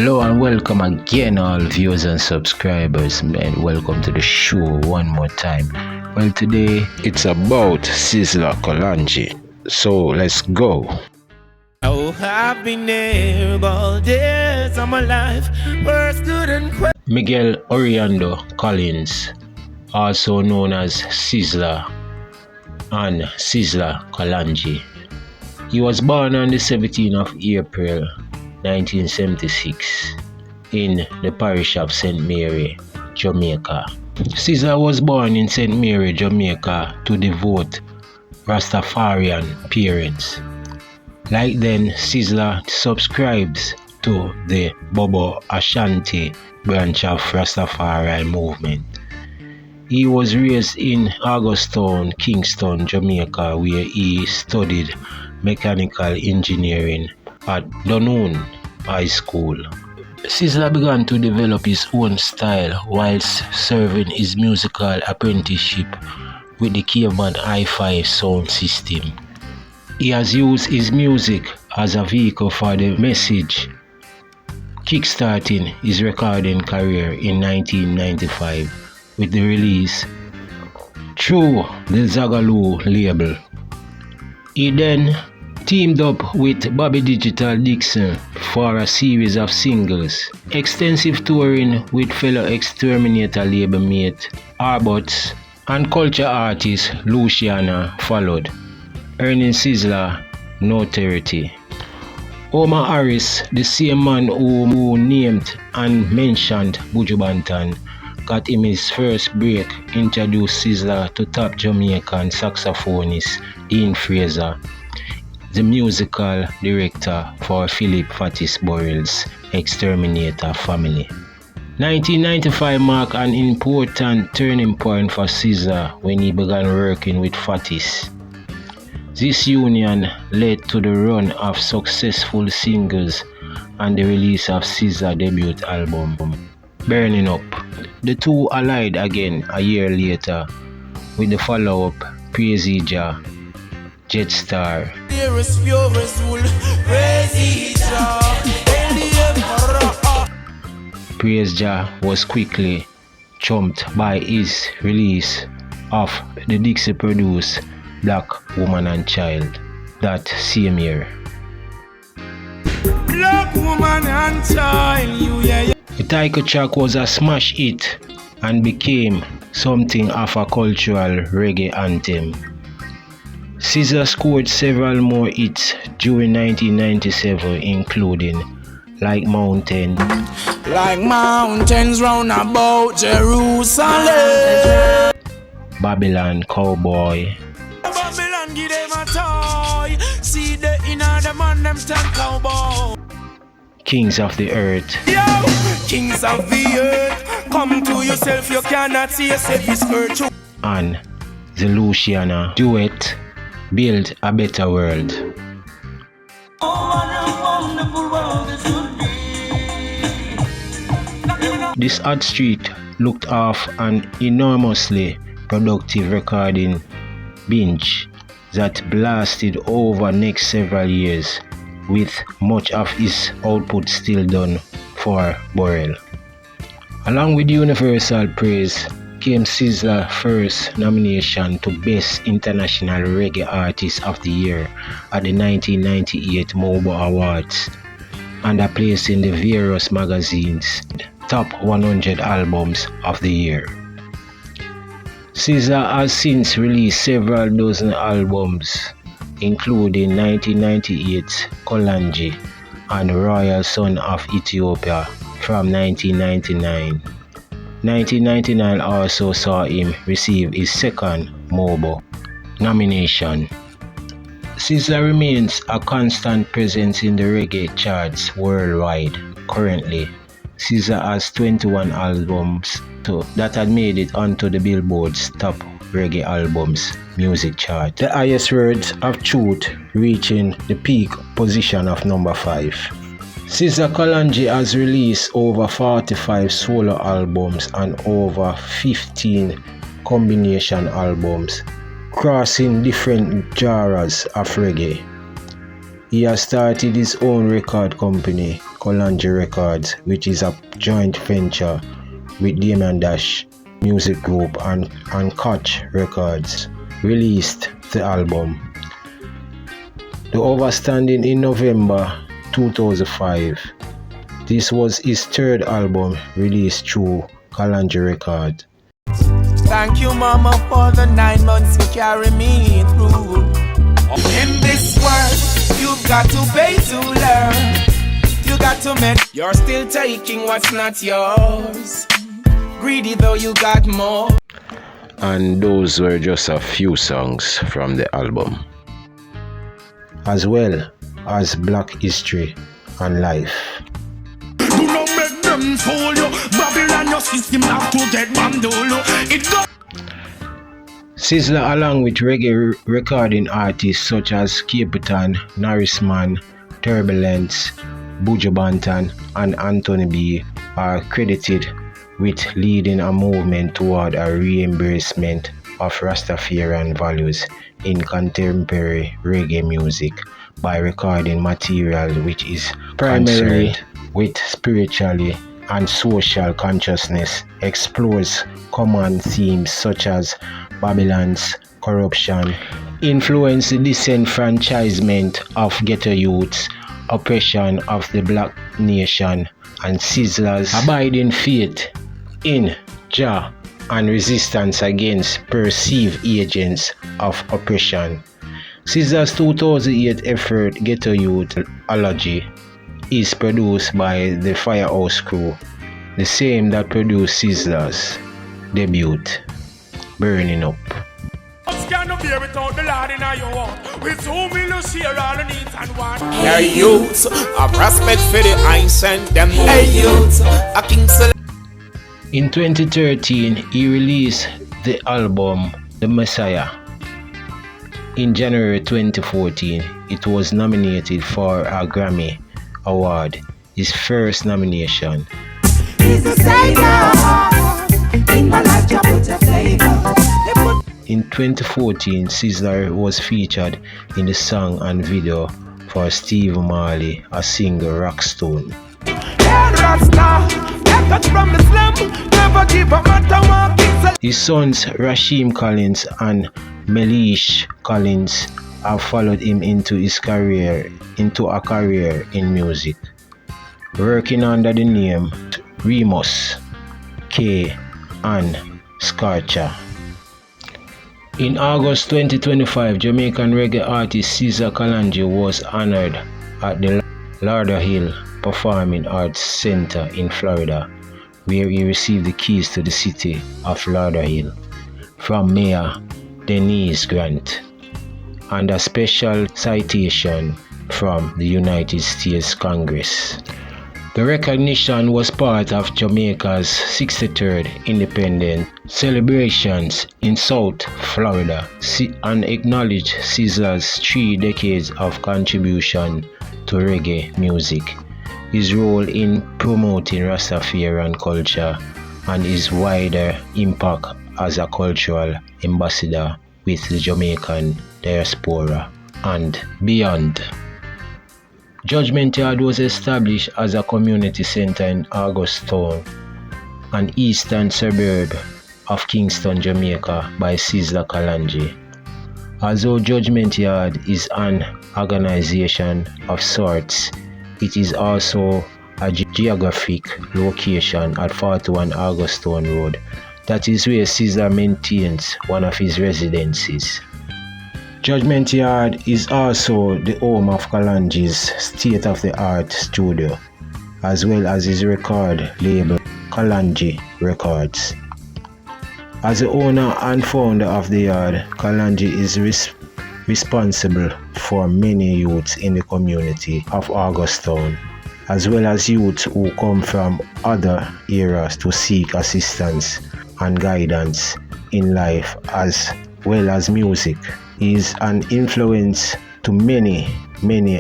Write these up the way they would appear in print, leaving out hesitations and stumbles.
Hello and welcome again, all viewers and subscribers, and welcome to the show one more time. Well, today it's about Sizzla Kalonji, so let's go. Oh, I've been there all days of my life. Miguel Orlando Collins, also known as Sizzla and Sizzla Kalonji. He was born on the 17th of April 1976 in the parish of St. Mary, Jamaica. Sizzla was born in St. Mary, Jamaica to devout Rastafarian parents. Like then, Sizzla subscribes to the Bobo Ashanti branch of Rastafari movement. He was raised in Augustown, Kingston, Jamaica, where he studied mechanical engineering at Dunoon High School. Sizzla began to develop his own style whilst serving his musical apprenticeship with the Caveman Hi-Fi sound system. He has used his music as a vehicle for the message, kickstarting his recording career in 1995 with the release through the Zagaloo label. He then teamed up with Bobby Digital Dixon for a series of singles. Extensive touring with fellow Exterminator label mate Arbots and culture artist Luciana followed, earning Sizzla notoriety. Omar Harris, the same man who named and mentioned Buju Banton, got him his first break, introduced Sizzla to top Jamaican saxophonist Dean Fraser, the musical director for Philip Fatis Burrell's Exterminator family. 1995 marked an important turning point for Sizzla when he began working with Fatis. This union led to the run of successful singles and the release of Sizzla's debut album, Burning Up. The two allied again a year later with the follow-up Praise Jah, Jetstar. Praise Jah was quickly trumped by his release of the Dixie-produced Black Woman and Child that same year. Black Woman and Child, The title track was a smash hit and became something of a cultural reggae anthem. Sizzla scored several more hits during 1997, including Like Mountains round about Jerusalem, Babylon Cowboy, Babylon give them a toy. See the inner the man them stand cowboy. Kings of the Earth, Yo, Kings of the Earth, come to yourself, you cannot see yourself is earth. and the Luciana duet Build a Better World. This hot street looked off an enormously productive recording binge that blasted over next several years, with much of his output still done for Burrell. Along with universal praise came Sizzla's first nomination to Best International Reggae Artist of the Year at the 1998 MOBO Awards, and a place in the various magazines' top 100 albums of the year. Sizzla has since released several dozen albums, including 1998's Kalonji and Royal Son of Ethiopia from 1999. 1999 also saw him receive his second MOBO nomination. Sizzla remains a constant presence in the reggae charts worldwide. Currently, Sizzla has 21 albums that had made it onto the Billboard's top reggae albums music chart. The highest words of truth reaching the peak position of number 5. Sizzla Kalonji has released over 45 solo albums and over 15 combination albums, crossing different genres of reggae. He has started his own record company Kalonji Records, which is a joint venture with Damien Dash Music Group and Koch Records, released the album. The Overstanding in November 2005. This was his third album released through Kalonji Records. Thank you, Mama, for the 9 months you carry me through. In this world, you've got to pay to learn. You got to make. You're still taking what's not yours. Greedy though you got more. And those were just a few songs from the album, as well as Black History and Life. Do not make them fool you. Babylon, your system have to get bandolo. Sizzla, along with reggae recording artists such as Capleton, Norrisman, Turbulence, Buju Banton, and Anthony B, are credited with leading a movement toward a re-embracement of Rastafarian values in contemporary reggae music by recording material which is primarily with spirituality and social consciousness, explores common themes such as Babylon's corruption, influence the disenfranchisement of ghetto youths, oppression of the black nation, and Sizzla's abiding faith in Jah and resistance against perceived agents of oppression. Sizzla's 2008 effort Ghetto Youth Allergy is produced by the Firehouse Crew, the same that produced Sizzla's debut, Burning Up. Hey youths, a prospect for the I sent them. Hey youths, a king. In 2013, he released the album The Messiah. In January 2014, it was nominated for a Grammy Award, his first nomination. In 2014, Sizzla was featured in the song and video for Steve Marley, a single Rockstone. His sons Rasheem Collins and Melish Collins have followed him into a career in music, working under the name Remus, K, and Scorcher. In August 2025, Jamaican reggae artist Sizzla Kalonji was honored at the Lauderhill Performing Arts Center in Florida, where he received the keys to the city of Lauderhill from Mayor Denise Grant and a special citation from the United States Congress. The recognition was part of Jamaica's 63rd independence celebrations in South Florida and acknowledged Sizzla's 3 decades of contribution to reggae music, his role in promoting Rastafarian culture, and his wider impact as a cultural ambassador with the Jamaican diaspora and beyond. Judgment Yard was established as a community center in Augustown, an eastern suburb of Kingston, Jamaica, by Sizzla Kalonji. Although Judgment Yard is an organization of sorts, it is also a geographic location at 41 Augustown Road. That is where Sizzla maintains one of his residences. Judgment Yard is also the home of Kalonji's state-of-the-art studio, as well as his record label, Kalonji Records. As the owner and founder of the yard, Kalonji is responsible for many youths in the community of Augustown, as well as youths who come from other areas to seek assistance and guidance in life as well as music. He is an influence to many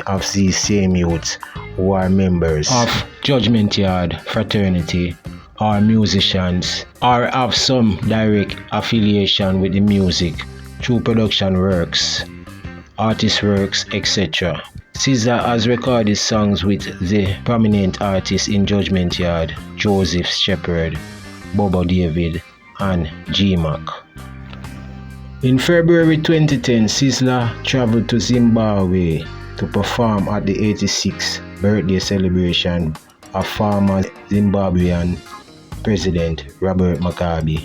of these same youths who are members of Judgment Yard fraternity, are musicians, or have some direct affiliation with the music through production works, artist works, etc. Sizzla has recorded songs with the prominent artists in Judgment Yard, Joseph Shepherd, Bobo David, and G-Mac. In February 2010, Sizzla traveled to Zimbabwe to perform at the 86th birthday celebration of former Zimbabwean President Robert Mugabe.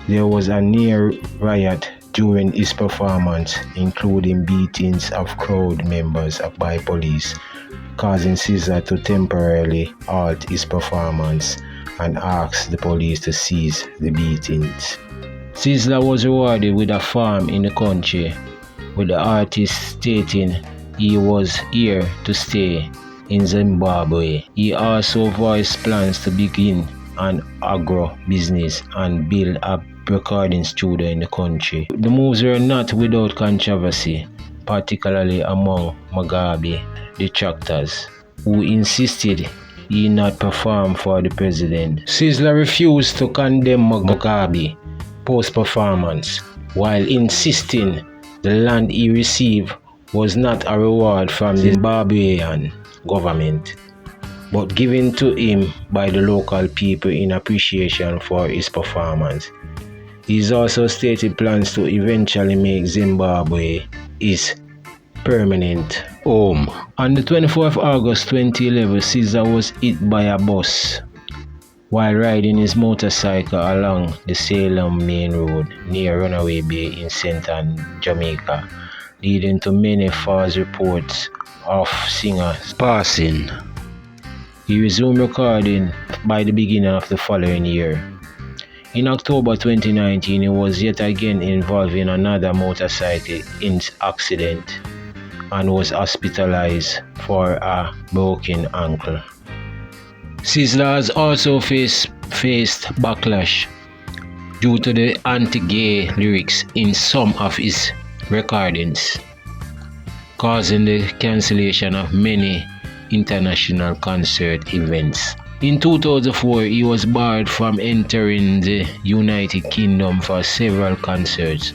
There was a near riot during his performance, including beatings of crowd members by police, causing Sizzla to temporarily halt his performance and ask the police to cease the beatings. Sizzla was rewarded with a farm in the country, with the artist stating he was here to stay in Zimbabwe. He also voiced plans to begin an agro business and build a recording studio in the country. The moves were not without controversy, particularly among Mugabe detractors, who insisted he not perform for the president. Sizzla refused to condemn Mugabe post-performance, while insisting the land he received was not a reward from the Zimbabwean government, but given to him by the local people in appreciation for his performance. He also stated plans to eventually make Zimbabwe his permanent home. On the 24th of August 2011, Sizzla was hit by a bus while riding his motorcycle along the Salem Main Road near Runaway Bay in St. Ann, Jamaica, leading to many false reports of singer's passing. He resumed recording by the beginning of the following year. In October 2019, he was yet again involved in another motorcycle accident and was hospitalized for a broken ankle. Sizzla has also faced backlash due to the anti-gay lyrics in some of his recordings, causing the cancellation of many international concert events. In 2004, he was barred from entering the United Kingdom for several concerts.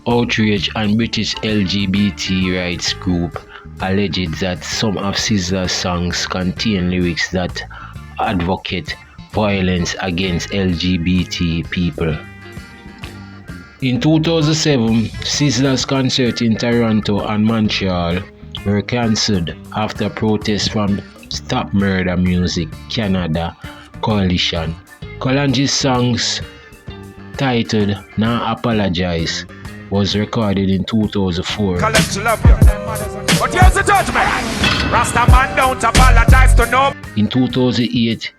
Outrage and British LGBT rights group alleged that some of Sizzla's songs contain lyrics that advocate violence against LGBT people. In 2007, Sizzla's concerts in Toronto and Montreal were cancelled after protests from Stop Murder Music Canada Coalition. Kalonji's songs titled Nah Apologize was recorded in 2004. Collect love you. But here's the judgment. Rasta man don't apologize to no. In 2008,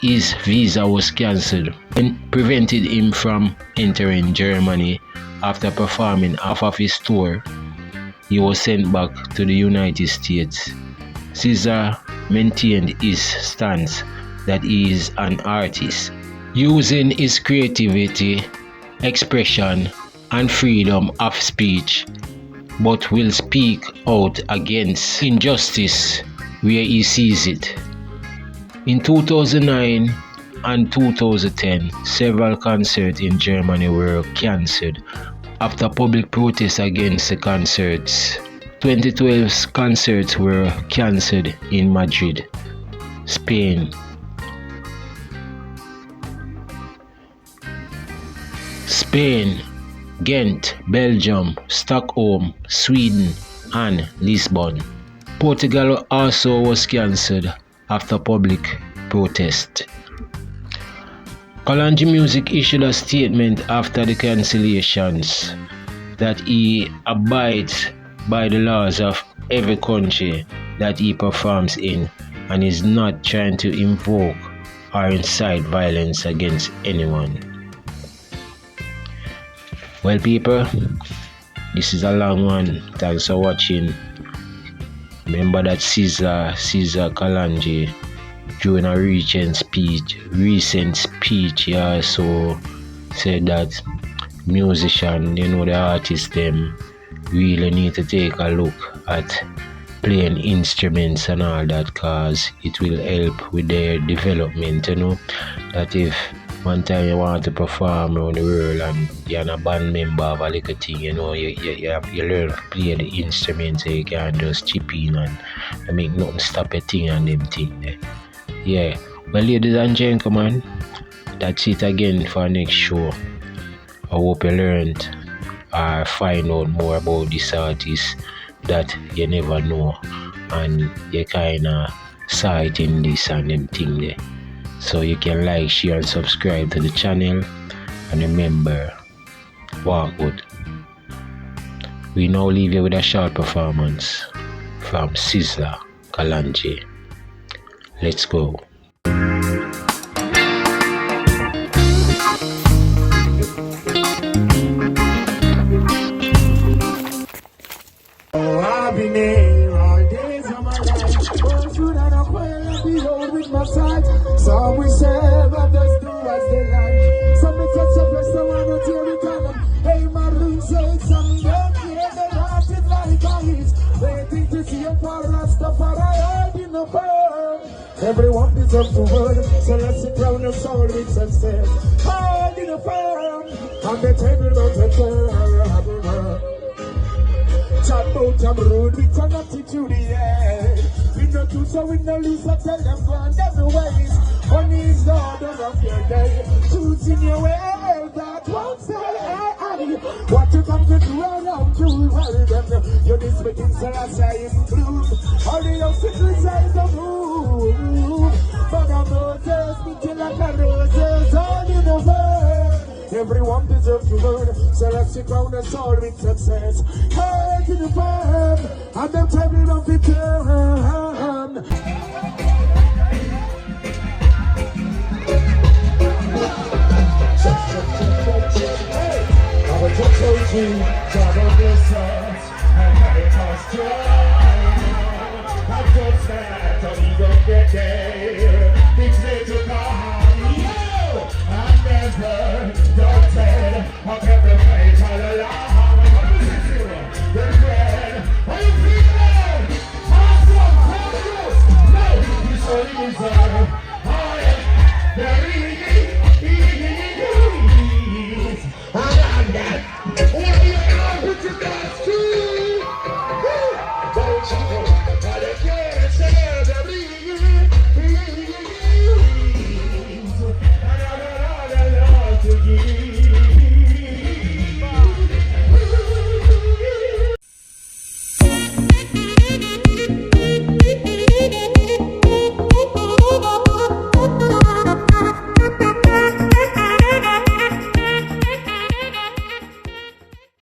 his visa was cancelled and prevented him from entering Germany after performing half of his tour. He was sent back to the United States. Sizzla maintained his stance that he is an artist, using his creativity, expression, and freedom of speech, but will speak out against injustice where he sees it. In 2009 and 2010, several concerts in Germany were cancelled after public protests against the concerts. 2012's concerts were cancelled in Madrid, Spain, Ghent, Belgium, Stockholm, Sweden, and Lisbon. Portugal also was cancelled after public protest. Kalonji Music issued a statement after the cancellations that he abides by the laws of every country that he performs in and is not trying to invoke or incite violence against anyone. Well, people, this is a long one. Thanks for watching. Remember that Sizzla Kalonji, during a recent speech, he also said that musicians, the artists, them really need to take a look at playing instruments and all that, cause it will help with their development. That if one time you want to perform around the world and you're a band member of a little thing, you know, you learn to play the instrument so you can just chip in and make nothing stop a thing and them thing there. Yeah, well, ladies and gentlemen, that's it again for next show. I hope you learned or find out more about this artist that you never know and you kinda saw it in this and them thing there. So you can like, share and subscribe to the channel, and remember, walk good. We now leave you with a short performance from Sizzla Kalonji. Let's go. Oh, I've been here all days of my life. Going through that aquarium and behold with my sight. Some we serve, others do as they like. Some may touch a place, some want to tear it down. Hey, my room says some don't care, they want it like ice. Waiting to see a power Rastafari hide in the world. Everyone deserves the word, so let's sit down and solve with success. Hide in the firm, on the table don't take chat about I'm rude, we turn up to the end. We no do so we no lose, so tell them go on them ways. Money is the order of your day. Choosing your way, that won't say I. What you come to do around you, well them. You're this making so I say include. All the obstacles is the move. But I'm roses, meeting like a roses, all in the world. Everyone deserves to learn, so let's sit down and solve with success. Head to the farm, and them table of the turn. Hey, I was just told you, God of blessings, and how it was I just said, don't even get there. It's made to come, yo, and never. Don't tell, I'll